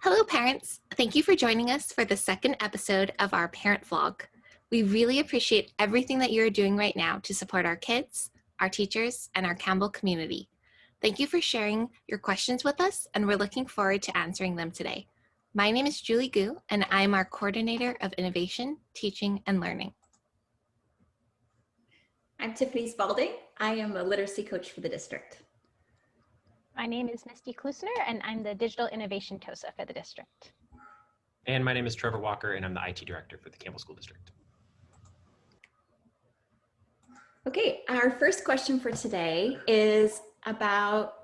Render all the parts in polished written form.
Hello, parents. Thank you for joining us for the second episode of our parent vlog. We really appreciate everything that you're doing right now to support our kids, our teachers, and our Campbell community. Thank you for sharing your questions with us, and we're looking forward to answering them today. My name is Julie Gu, and I'm our Coordinator of Innovation, Teaching, and Learning. I'm Tiffany Spalding. I am a literacy coach for the district. My name is Misty Klusner, and I'm the Digital Innovation TOSA for the district. And my name is Trevor Walker, and I'm the IT Director for the Campbell School District. Okay, our first question for today is about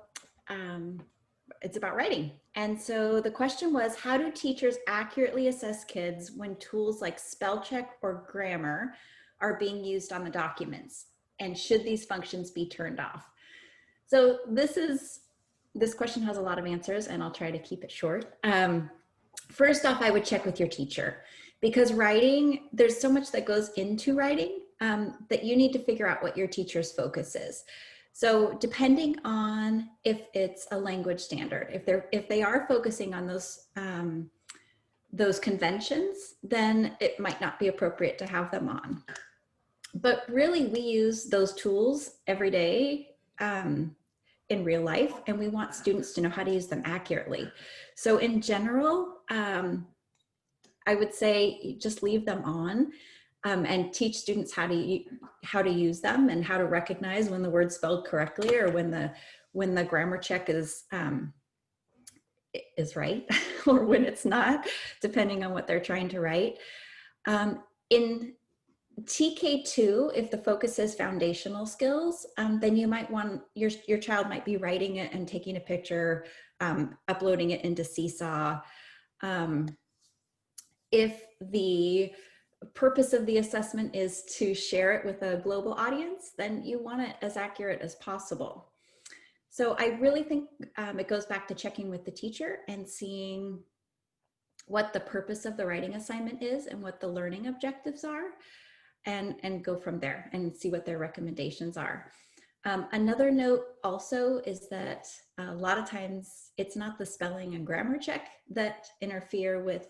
writing. And so the question was, how do teachers accurately assess kids when tools like spell check or grammar are being used on the documents? And should these functions be turned off? So this question has a lot of answers, and I'll try to keep it short. First off, I would check with your teacher, because writing, there's so much that goes into writing that you need to figure out what your teacher's focus is. So depending on if it's a language standard, if they are focusing on those conventions, then it might not be appropriate to have them on. But really, we use those tools every day in real life, and we want students to know how to use them accurately. So in general, I would say just leave them on and teach students how to use them and how to recognize when the word's spelled correctly or when the grammar check is right or when it's not, depending on what they're trying to write. In TK2, if the focus is foundational skills, then you might want, your child might be writing it and taking a picture, uploading it into Seesaw. If the purpose of the assessment is to share it with a global audience, then you want it as accurate as possible. So I really think it goes back to checking with the teacher and seeing what the purpose of the writing assignment is and what the learning objectives are. And go from there and see what their recommendations are. Another note also is that a lot of times it's not the spelling and grammar check that interfere with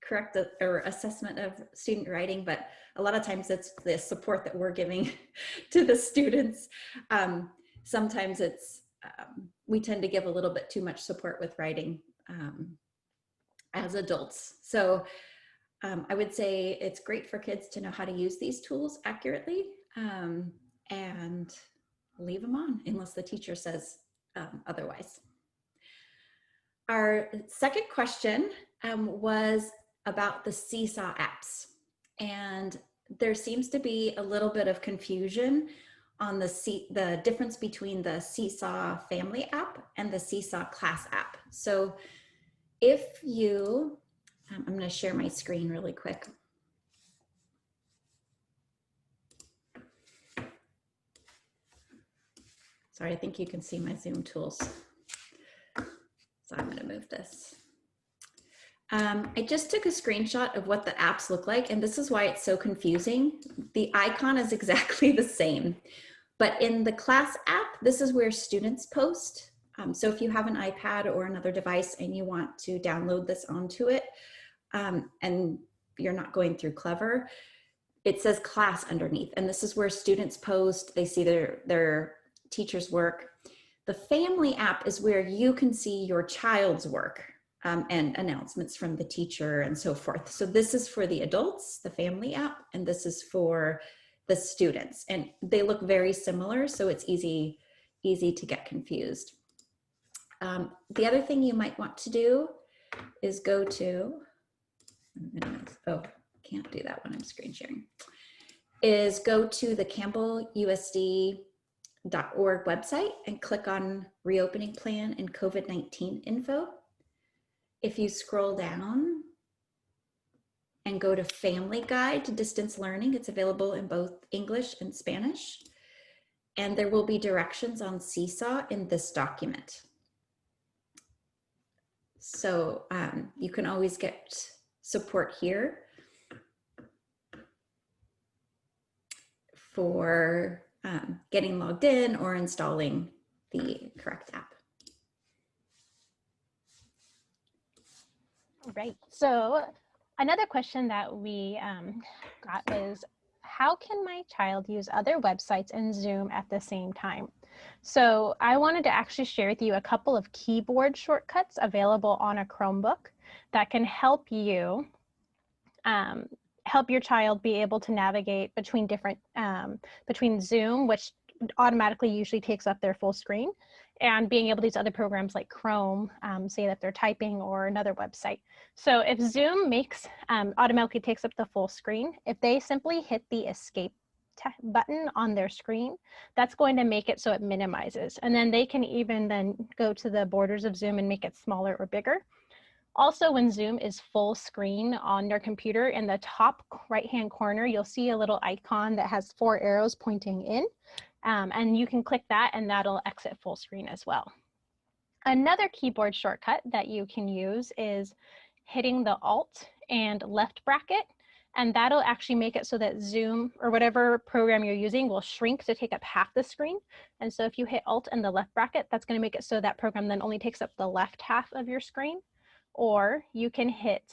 correct or assessment of student writing, but a lot of times it's the support that we're giving to the students. Sometimes it's, we tend to give a little bit too much support with writing as adults. So I would say it's great for kids to know how to use these tools accurately and leave them on unless the teacher says otherwise. Our second question was about the Seesaw apps. And there seems to be a little bit of confusion on the difference between the Seesaw Family app and the Seesaw Class app. So if you I'm going to share my screen really quick. Sorry, I think you can see my Zoom tools. So I'm going to move this. I just took a screenshot of what the apps look like, and this is why it's so confusing. The icon is exactly the same, but in the Class app, this is where students post. So if you have an iPad or another device and you want to download this onto it, and you're not going through Clever, it says class underneath, and this is where students post, they see their teacher's work. The family app is where you can see your child's work and announcements from the teacher and so forth. So this is for the adults, the family app, and this is for the students, and they look very similar, so it's easy to get confused. The other thing you might want to do is go to, oh, can't do that when I'm screen sharing, is go to the CampbellUSD.org website and click on reopening plan and COVID-19 info. If you scroll down and go to Family Guide to Distance Learning, it's available in both English and Spanish. And there will be directions on Seesaw in this document. So you can always get support here for getting logged in or installing the correct app. Right. So another question that we got was, how can my child use other websites and Zoom at the same time? So I wanted to actually share with you a couple of keyboard shortcuts available on a Chromebook that can help you help your child be able to navigate between between Zoom, which automatically usually takes up their full screen, and being able to use other programs like Chrome, say that they're typing, or another website. So if Zoom automatically takes up the full screen, if they simply hit the escape button on their screen, that's going to make it so it minimizes. And then they can even then go to the borders of Zoom and make it smaller or bigger. Also, when Zoom is full screen on your computer, in the top right-hand corner, you'll see a little icon that has 4 arrows pointing in, and you can click that and that'll exit full screen as well. Another keyboard shortcut that you can use is hitting the Alt and left bracket, and that'll actually make it so that Zoom or whatever program you're using will shrink to take up half the screen. And so if you hit Alt and the left bracket, that's going to make it so that program then only takes up the left half of your screen. Or you can hit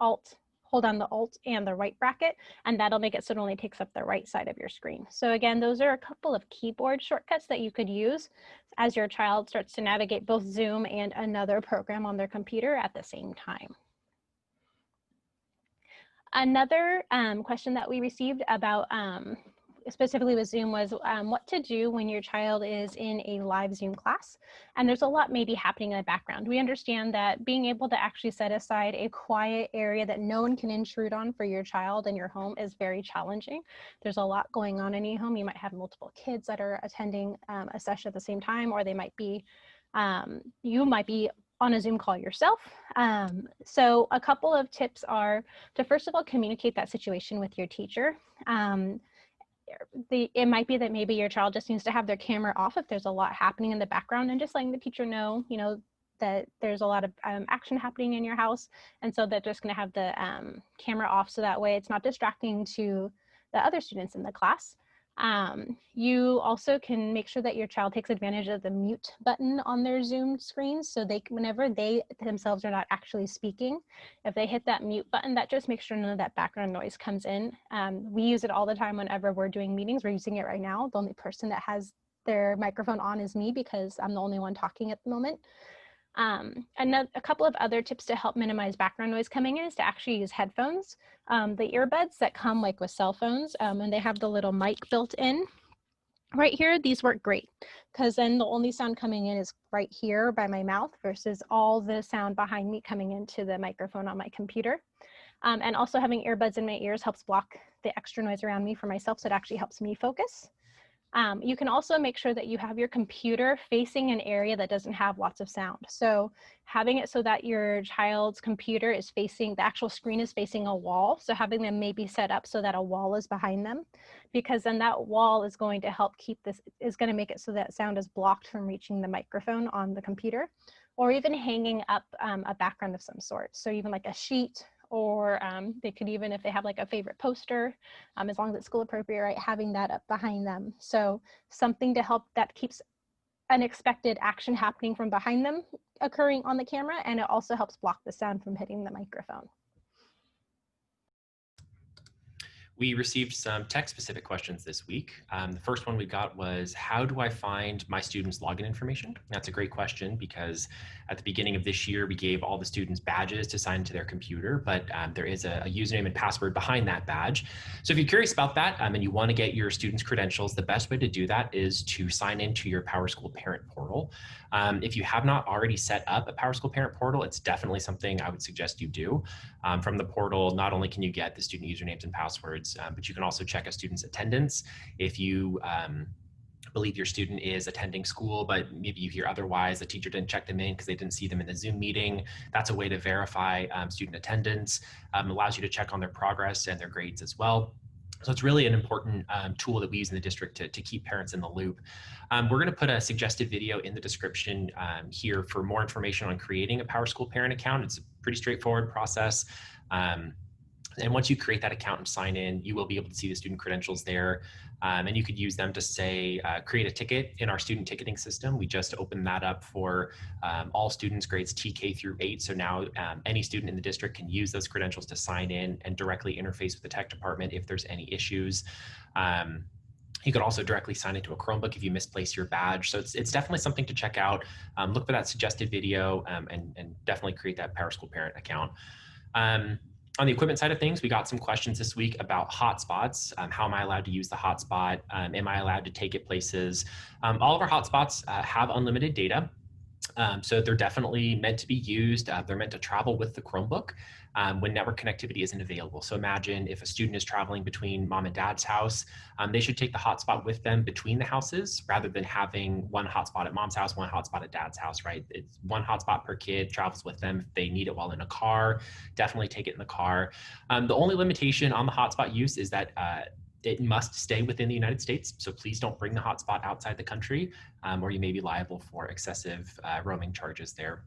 Alt, hold on the Alt and the right bracket, and that'll make it so it only takes up the right side of your screen. So again, those are a couple of keyboard shortcuts that you could use as your child starts to navigate both Zoom and another program on their computer at the same time. Another question that we received about specifically with Zoom was what to do when your child is in a live Zoom class and there's a lot maybe happening in the background. We understand that being able to actually set aside a quiet area that no one can intrude on for your child in your home is very challenging. There's a lot going on in your home. You might have multiple kids that are attending a session at the same time, or they might be, you might be on a Zoom call yourself. So a couple of tips are to first of all communicate that situation with your teacher. It might be that maybe your child just needs to have their camera off if there's a lot happening in the background, and just letting the teacher know, that there's a lot of action happening in your house, and so they're just going to have the camera off, so that way it's not distracting to the other students in the class. You also can make sure that your child takes advantage of the mute button on their Zoom screens, so whenever they themselves are not actually speaking, if they hit that mute button, that just makes sure none of that background noise comes in. We use it all the time whenever we're doing meetings. We're using it right now. The only person that has their microphone on is me, because I'm the only one talking at the moment. A couple of other tips to help minimize background noise coming in is to actually use headphones. The earbuds that come like with cell phones, and they have the little mic built in. Right here, these work great, because then the only sound coming in is right here by my mouth versus all the sound behind me coming into the microphone on my computer. And also having earbuds in my ears helps block the extra noise around me for myself, so it actually helps me focus. You can also make sure that you have your computer facing an area that doesn't have lots of sound. So having it so that your child's computer is facing, the actual screen is facing a wall. So having them maybe set up so that a wall is behind them, because then that wall is going to help is going to make it so that sound is blocked from reaching the microphone on the computer, or even hanging up a background of some sort. So even like a sheet, or they could even, if they have like a favorite poster, as long as it's school appropriate, right, having that up behind them. So something to help that keeps unexpected action happening from behind them occurring on the camera, and it also helps block the sound from hitting the microphone. We received some tech-specific questions this week. The first one we got was, how do I find my students' login information? That's a great question, because at the beginning of this year, we gave all the students badges to sign to their computer, but there is a username and password behind that badge. So if you're curious about that and you want to get your students' credentials, the best way to do that is to sign into your PowerSchool parent portal. If you have not already set up a PowerSchool parent portal, it's definitely something I would suggest you do. From the portal, not only can you get the student usernames and passwords, but you can also check a student's attendance. If you believe your student is attending school, but maybe you hear otherwise, the teacher didn't check them in because they didn't see them in the Zoom meeting, that's a way to verify student attendance. Allows you to check on their progress and their grades as well. So it's really an important tool that we use in the district to keep parents in the loop. We're going to put a suggested video in the description here for more information on creating a PowerSchool parent account. It's a pretty straightforward process. And once you create that account and sign in, you will be able to see the student credentials there. And you could use them to say, create a ticket in our student ticketing system. We just opened that up for all students grades TK through 8. So now any student in the district can use those credentials to sign in and directly interface with the tech department if there's any issues. You can also directly sign into a Chromebook if you misplace your badge. So it's definitely something to check out. Look for that suggested video and definitely create that PowerSchool parent account. On the equipment side of things, we got some questions this week about hotspots. How am I allowed to use the hotspot? Am I allowed to take it places? All of our hotspots have unlimited data. So they're definitely meant to be used. They're meant to travel with the Chromebook when network connectivity isn't available. So imagine if a student is traveling between mom and dad's house, they should take the hotspot with them between the houses rather than having one hotspot at mom's house, one hotspot at dad's house, right? It's one hotspot per kid, travels with them. If they need it while in a car, definitely take it in the car. The only limitation on the hotspot use is that it must stay within the United States. So please don't bring the hotspot outside the country or you may be liable for excessive roaming charges there.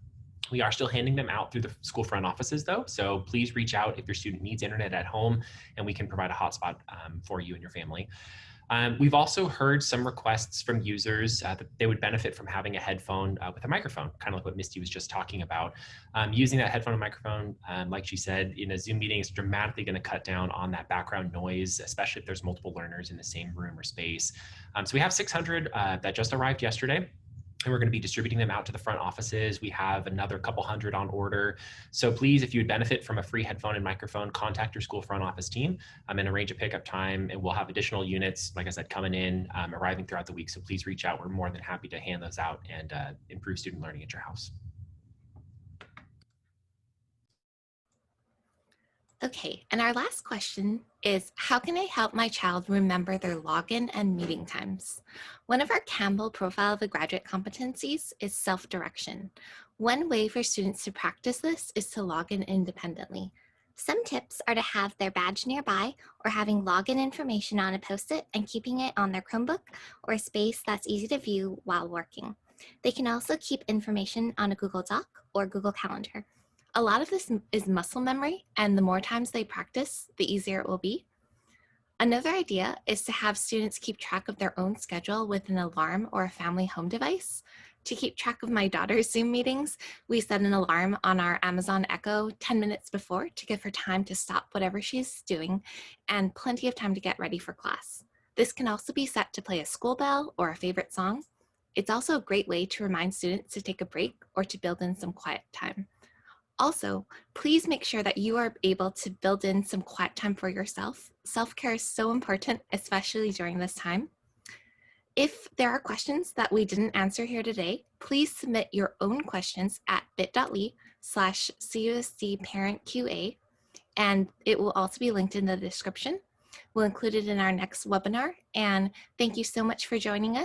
We are still handing them out through the school front offices though. So please reach out if your student needs internet at home and we can provide a hotspot for you and your family. We've also heard some requests from users that they would benefit from having a headphone with a microphone, kind of like what Misty was just talking about. Using that headphone and microphone, like she said, in a Zoom meeting is dramatically going to cut down on that background noise, especially if there's multiple learners in the same room or space. So we have 600 that just arrived yesterday. And we're going to be distributing them out to the front offices. We have another couple hundred on order. So please, if you would benefit from a free headphone and microphone, contact your school front office team and arrange a pickup time. And we'll have additional units, like I said, coming in, arriving throughout the week. So please reach out. We're more than happy to hand those out and improve student learning at your house. Okay, and our last question is, how can I help my child remember their login and meeting times? One of our Campbell Profile of the Graduate competencies is self-direction. One way for students to practice this is to log in independently. Some tips are to have their badge nearby or having login information on a Post-it and keeping it on their Chromebook or a space that's easy to view while working. They can also keep information on a Google Doc or Google Calendar. A lot of this is muscle memory, and the more times they practice, the easier it will be. Another idea is to have students keep track of their own schedule with an alarm or a family home device. To keep track of my daughter's Zoom meetings, we set an alarm on our Amazon Echo 10 minutes before to give her time to stop whatever she's doing and plenty of time to get ready for class. This can also be set to play a school bell or a favorite song. It's also a great way to remind students to take a break or to build in some quiet time. Also, please make sure that you are able to build in some quiet time for yourself. Self-care is so important, especially during this time. If there are questions that we didn't answer here today, please submit your own questions at bit.ly/CUSD and it will also be linked in the description. We'll include it in our next webinar, and thank you so much for joining us.